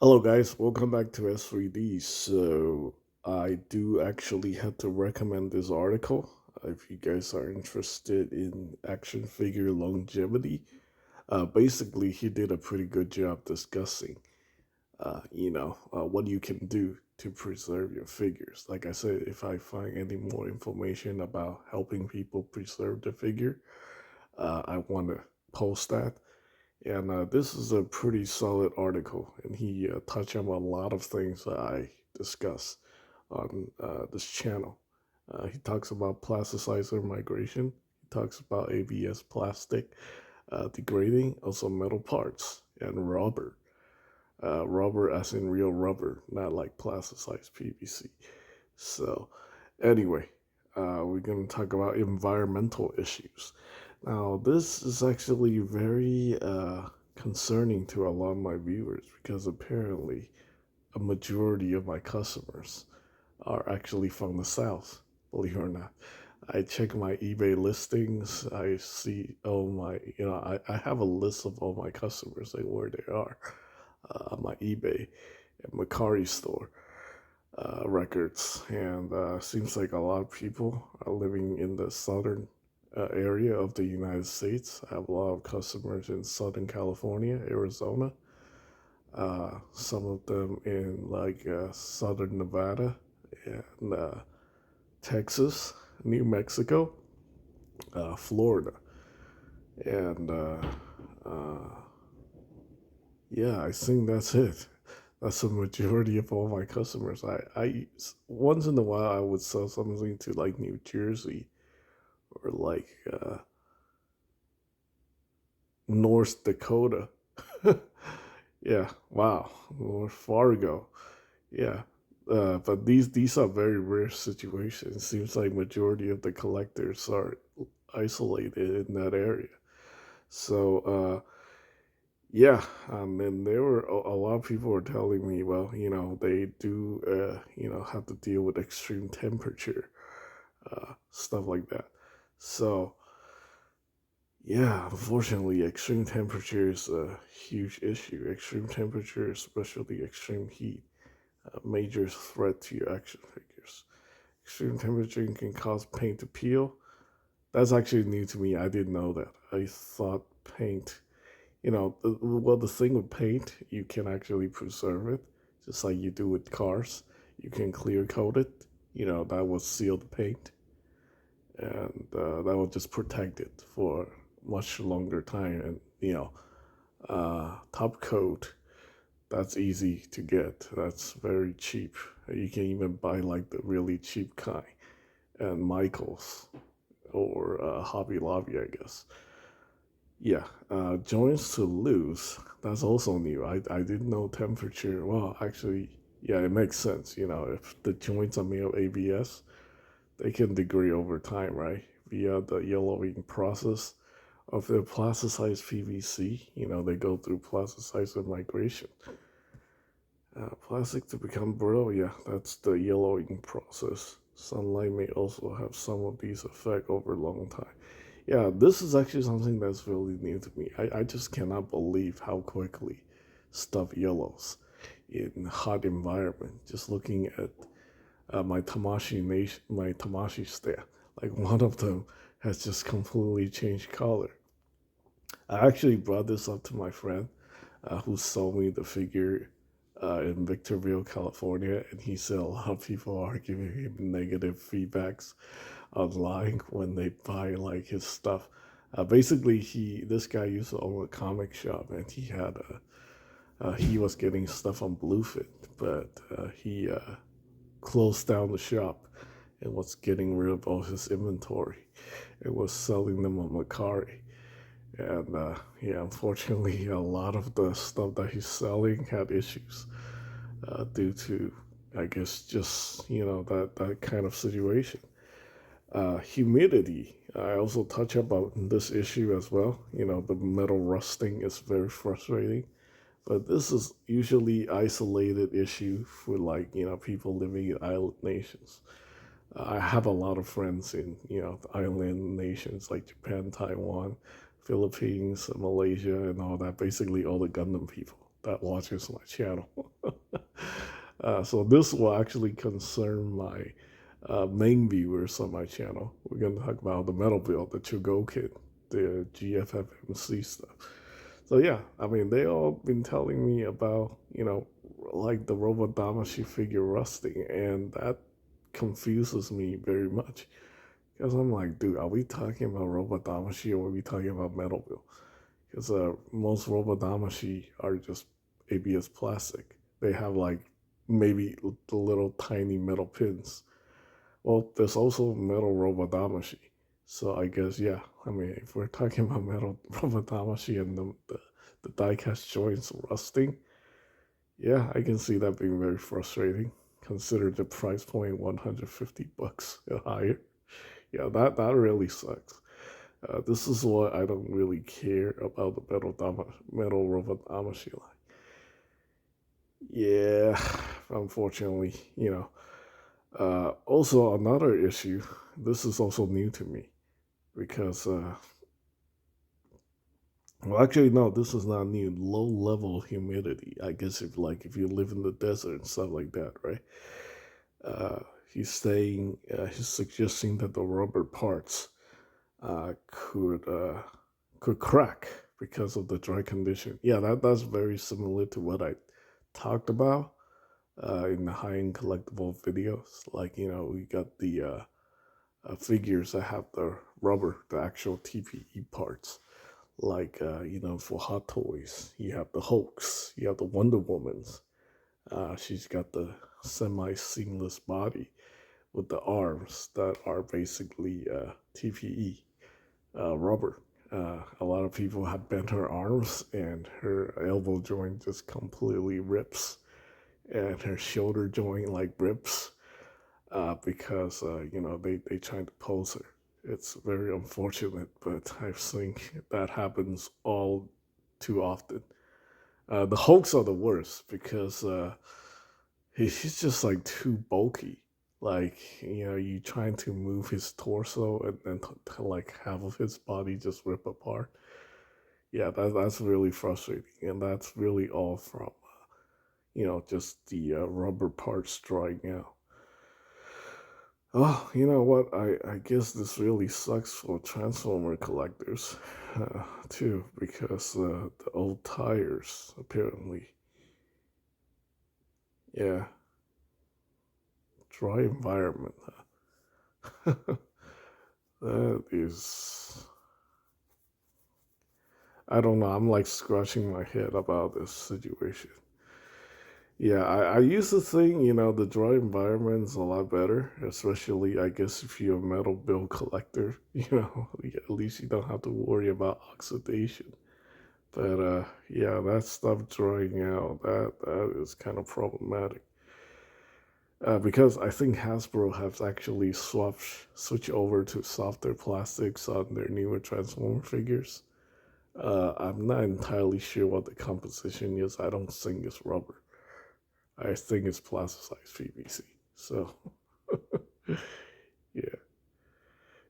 Hello, guys. Welcome back to S3D. So, I do actually have to recommend this article if you guys are interested in action figure longevity. Basically, he did a pretty good job discussing, what you can do to preserve your figures. Like I said, if I find any more information about helping people preserve the figure, I want to post that. And this is a pretty solid article, and he touched on a lot of things that I discuss on this channel. He talks about plasticizer migration. He talks about ABS plastic degrading, also metal parts and rubber. Rubber as in real rubber, not like plasticized PVC. So, anyway, we're going to talk about environmental issues. Now, this is actually very concerning to a lot of my viewers because apparently a majority of my customers are actually from the South, believe it or not. I check my eBay listings. I see I have a list of all my customers and where they are on my eBay and Macari store records. And seems like a lot of people are living in the southern area of the United States. I have a lot of customers in Southern California, Arizona, some of them in like Southern Nevada and Texas, New Mexico, Florida, and uh, yeah, I think that's it. That's the majority of all my customers. I once in a while I would sell something to like New Jersey or like North Dakota. Yeah, wow, North Fargo. Yeah, but these are very rare situations. Seems like majority of the collectors are isolated in that area. So yeah, and there were a lot of people were telling me, well, they do have to deal with extreme temperature, stuff like that. So yeah, unfortunately, extreme temperature is a huge issue. Extreme temperature, especially extreme heat, a major threat to your action figures. Extreme temperature can cause paint to peel. That's actually new to me. I didn't know that. I thought paint, the thing with paint, you can actually preserve it, just like you do with cars. You can clear coat it. That will seal the paint, and that will just protect it for much longer time. And top coat, that's easy to get. That's very cheap. You can even buy like the really cheap kind, and Michaels or Hobby Lobby, I guess. Yeah, joints to loose. That's also new. I didn't know temperature. Well, actually, yeah, it makes sense. If the joints are made of ABS, they can degrade over time, right? Via the yellowing process of the plasticized PVC. They go through plasticizer migration. Plastic to become brittle, yeah, that's the yellowing process. Sunlight may also have some of these effect over a long time. Yeah, this is actually something that's really new to me. I just cannot believe how quickly stuff yellows in hot environment. Just looking at my Tamashi stand, like one of them has just completely changed color. I actually brought this up to my friend who sold me the figure in Victorville, California, and he said a lot of people are giving him negative feedbacks online when they buy like his stuff. Basically, this guy used to own a comic shop, and he was getting stuff on Bluefin, but he closed down the shop and was getting rid of all his inventory and was selling them on Macari. And yeah, unfortunately, a lot of the stuff that he's selling had issues due to, I guess, just that kind of situation. Humidity. I also touch about this issue as well. The metal rusting is very frustrating, but this is usually isolated issue for like people living in island nations. I have a lot of friends in the island nations like Japan, Taiwan, Philippines, Malaysia, and all that. Basically, all the Gundam people that watches my channel. So this will actually concern my main viewers on my channel. We're going to talk about the metal build, the to-go kit, the GFFMC stuff. So yeah, I mean, they all been telling me about, like the robot Damashi figure rusting, and that confuses me very much. Because I'm like, dude, are we talking about robot Damashi or are we talking about metal build? Because most robot Damashi are just ABS plastic. They have like maybe the little tiny metal pins. Well, there's also metal robot Damashi. So I guess, yeah, I mean, if we're talking about metal robot Damashi and the die-cast joints rusting, yeah, I can see that being very frustrating. Consider the price point, 150 bucks and higher. Yeah, that really sucks. This is why I don't really care about the metal robot Damashi line. Yeah, unfortunately, also another issue. This is also new to me because, well, actually, no, this is not new. Low level humidity. I guess if you live in the desert and stuff like that, right? Uh, he's suggesting that the rubber parts uh, could uh, could crack because of the dry condition. Yeah, that's very similar to what I talked about in the high-end collectible videos. Like, we got the figures that have the rubber, the actual TPE parts. Like, for Hot Toys, you have the Hulks, you have the Wonder Womans. She's got the semi-seamless body with the arms that are basically TPE rubber. A lot of people have bent her arms, and her elbow joint just completely rips, and her shoulder joint like rips because they tried to pose her. It's very unfortunate, but I think that happens all too often. The Hulks are the worst because he's just like too bulky. Like, you trying to move his torso and then like half of his body just rip apart. Yeah, that's really frustrating, and that's really all from just the rubber parts drying out. Oh, you know what? I guess this really sucks for Transformer collectors, too, because the old tires, apparently, yeah, dry environment. Huh? That is, I don't know. I'm like scratching my head about this situation. Yeah, I used to think, the dry environment is a lot better, especially, I guess, if you're a metal build collector, at least you don't have to worry about oxidation. But yeah, that stuff drying out, that is kind of problematic. Because I think Hasbro has actually switched over to softer plastics on their newer Transformer figures. I'm not entirely sure what the composition is. I don't think it's rubber. I think it's plasticized PVC. So yeah,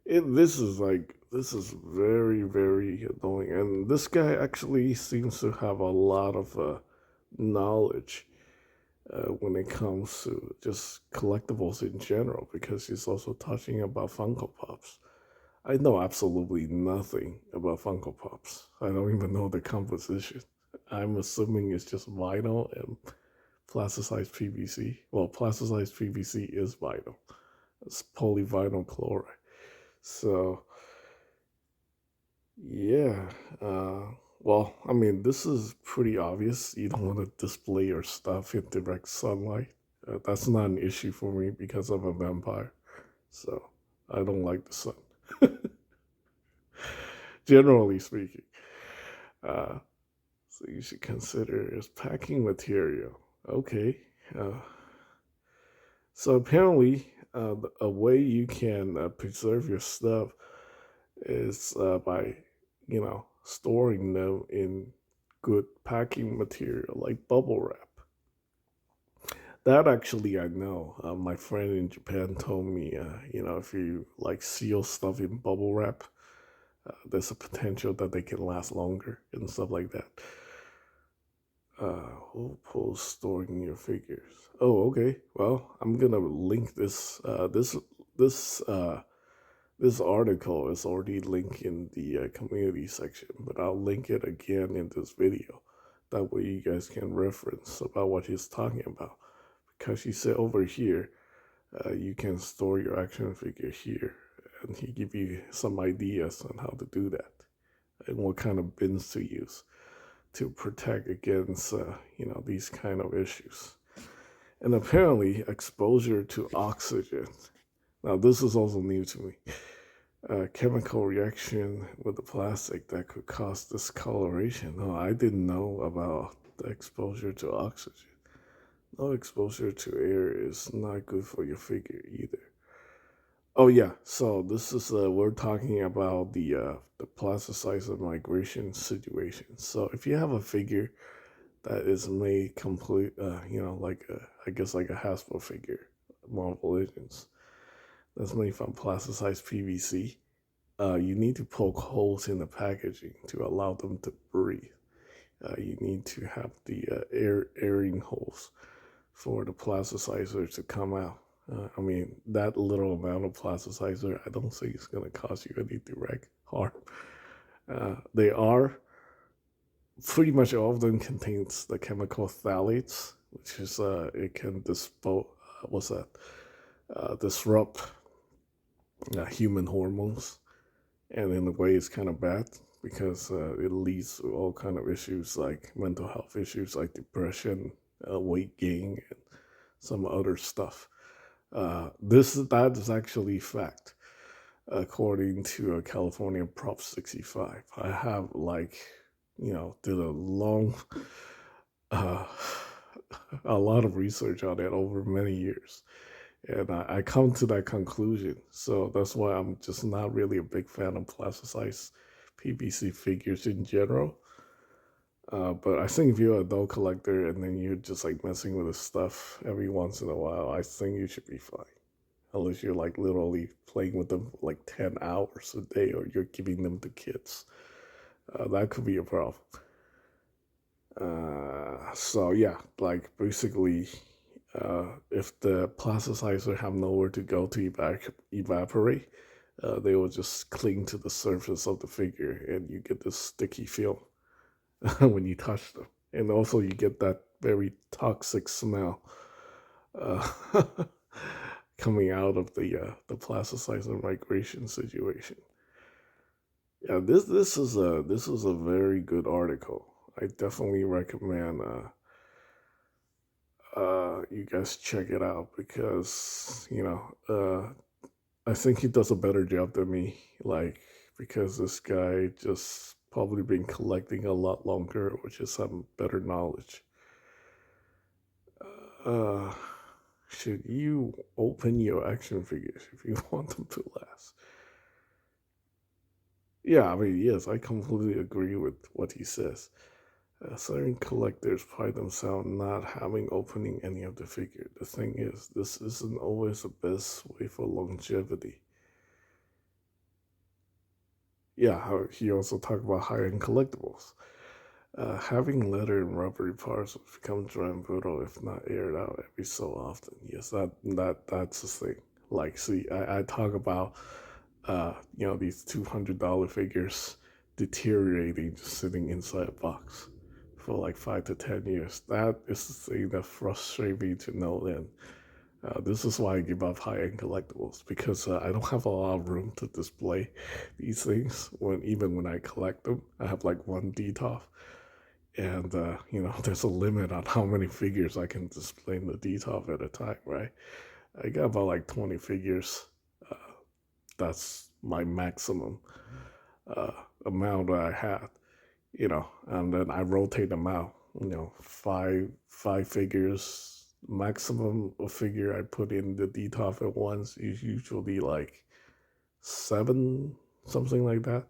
this is very very annoying, and this guy actually seems to have a lot of knowledge when it comes to just collectibles in general because he's also touching about Funko Pops. I know absolutely nothing about Funko Pops. I don't even know the composition. I'm assuming it's just vinyl and plasticized PVC. Well, plasticized PVC is vinyl. It's polyvinyl chloride. So, yeah. Well, I mean, this is pretty obvious. You don't want to display your stuff in direct sunlight. That's not an issue for me because I'm a vampire. So, I don't like the sun, generally speaking. Uh, so, you should consider as packing material. Okay. Uh, so, apparently, a way you can preserve your stuff is by, storing them in good packing material like bubble wrap. That actually I know. My friend in Japan told me, if you like seal stuff in bubble wrap, there's a potential that they can last longer and stuff like that. Who pulls storing your figures? Oh, okay. Well, I'm gonna link this. This this article is already linked in the community section, but I'll link it again in this video. That way, you guys can reference about what he's talking about. Because he said over here, you can store your action figure here, and he give you some ideas on how to do that and what kind of bins to use to protect against these kind of issues. And apparently, exposure to oxygen. Now, this is also new to me. Chemical reaction with the plastic that could cause discoloration. No, I didn't know about the exposure to oxygen. No, exposure to air is not good for your figure either. Oh yeah, so this is we're talking about the plasticizer migration situation. So if you have a figure that is made complete, like I guess like a Hasbro figure, Marvel Legends, that's made from plasticized PVC. You need to poke holes in the packaging to allow them to breathe. You need to have the airing holes for the plasticizer to come out. I mean, that little amount of plasticizer, I don't think it's going to cause you any direct harm. They are pretty much all of them contains the chemical phthalates, which is it can what's that? Disrupt human hormones, and in a way, it's kind of bad because it leads to all kind of issues like mental health issues like depression, weight gain, and some other stuff. That is actually fact, according to a California Prop 65. I have did a long, uh, a lot of research on it over many years, and I come to that conclusion. So that's why I'm just not really a big fan of plasticized PVC figures in general. But I think if you're an adult collector and then you're just like messing with this stuff every once in a while, I think you should be fine. Unless you're like literally playing with them for like 10 hours a day or you're giving them to kids. That could be a problem. So yeah, like basically, if the plasticizer have nowhere to go to evaporate, they will just cling to the surface of the figure and you get this sticky film when you touch them. And also you get that very toxic smell uh, coming out of the plasticizer migration situation. Yeah, this is a very good article. I definitely recommend you guys check it out because I think he does a better job than me. Like because this guy just probably been collecting a lot longer, which is some better knowledge. Uh, should you open your action figures if you want them to last? Yeah, I mean, yes, I completely agree with what he says. Certain collectors pride themselves not having opening any of the figure. The thing is, this isn't always the best way for longevity. Yeah, he also talked about high-end collectibles. Having leather and rubbery parts will become dry and brittle if not aired out every so often. Yes, that's the thing. Like, see, I talk about these $200 figures deteriorating just sitting inside a box for like 5 to 10 years. That is the thing that frustrates me to no end. This is why I give up high-end collectibles because I don't have a lot of room to display these things. Even when I collect them, I have like one DTOF, and there's a limit on how many figures I can display in the DTOF at a time, right? I got about like 20 figures. Uh, that's my maximum uh, amount that I have, and then I rotate them out. Five figures maximum a figure I put in the DTOF at once is usually like seven, something like that.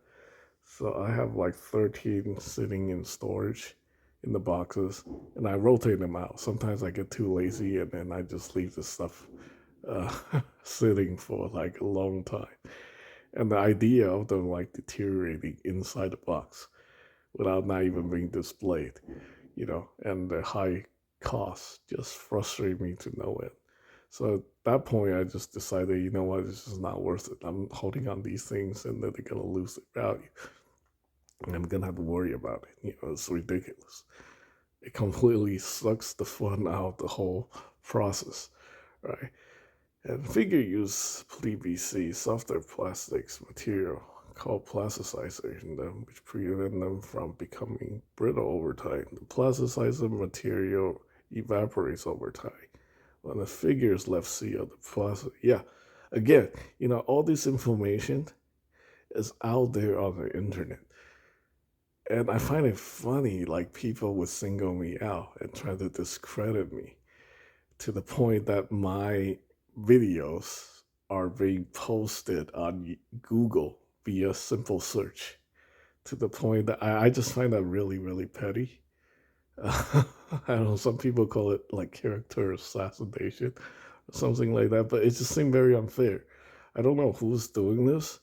So I have like 13 sitting in storage in the boxes, and I rotate them out. Sometimes I get too lazy, and then I just leave the stuff uh, sitting for like a long time. And the idea of them like deteriorating inside the box without not even being displayed, and the high cost just frustrate me to no end. So at that point, I just decided, you know what, it's just not worth it. I'm holding on these things and then they're gonna lose their value. And I'm gonna have to worry about it. It's ridiculous. It completely sucks the fun out of the whole process, right? And figure use PVC, softer plastics material called plasticizer in them, which prevent them from becoming brittle over time. The plasticizer material evaporates over time. When the figure is left sealed, the plastic, yeah, again, all this information is out there on the internet. And I find it funny, like people would single me out and try to discredit me to the point that my videos are being posted on Google via simple search to the point that I just find that really, really petty. I don't know, some people call it like character assassination or something like that, but it just seemed very unfair. I don't know who's doing this.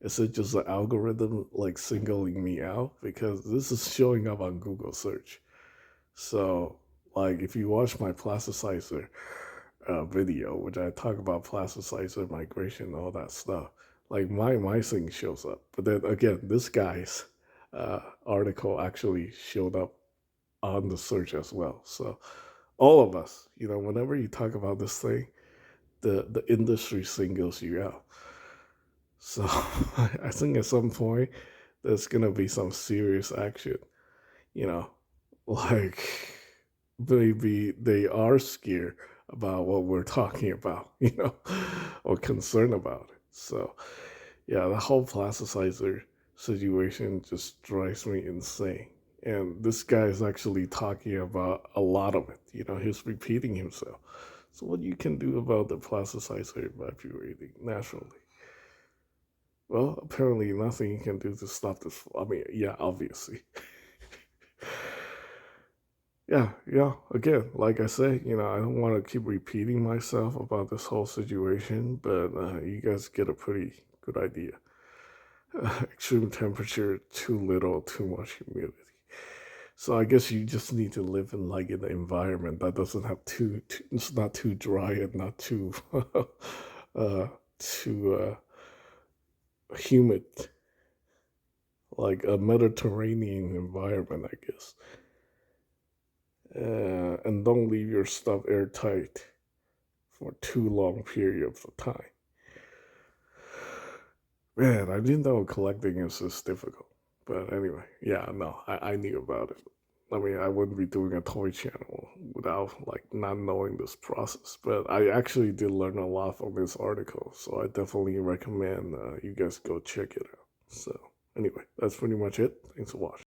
Is it just an algorithm like singling me out? Because this is showing up on Google search. So, like, if you watch my plasticizer video, which I talk about plasticizer migration and all that stuff, like my thing shows up. But then again, this guy's article actually showed up on the search as well. So, all of us, whenever you talk about this thing, the industry singles you out. So, I think at some point there's gonna be some serious action. You know, like maybe they are scared about what we're talking about, or concerned about it. So, yeah, the whole plasticizer situation just drives me insane. And this guy is actually talking about a lot of it. He's repeating himself. So, what you can do about the plasticizer evaporating naturally? Well, apparently nothing you can do to stop this. I mean, yeah, obviously. Yeah, yeah. Again, like I said, I don't want to keep repeating myself about this whole situation, but you guys get a pretty good idea. Extreme temperature, too little, too much humidity. So I guess you just need to live in like an environment that doesn't have it's not too dry and not too too humid, like a Mediterranean environment, I guess. And don't leave your stuff airtight for too long periods of time. Man, I didn't know collecting is this difficult. But anyway, yeah, no, I knew about it. I mean, I wouldn't be doing a toy channel without like not knowing this process. But I actually did learn a lot from this article, so I definitely recommend you guys go check it out. So anyway, that's pretty much it. Thanks for watching.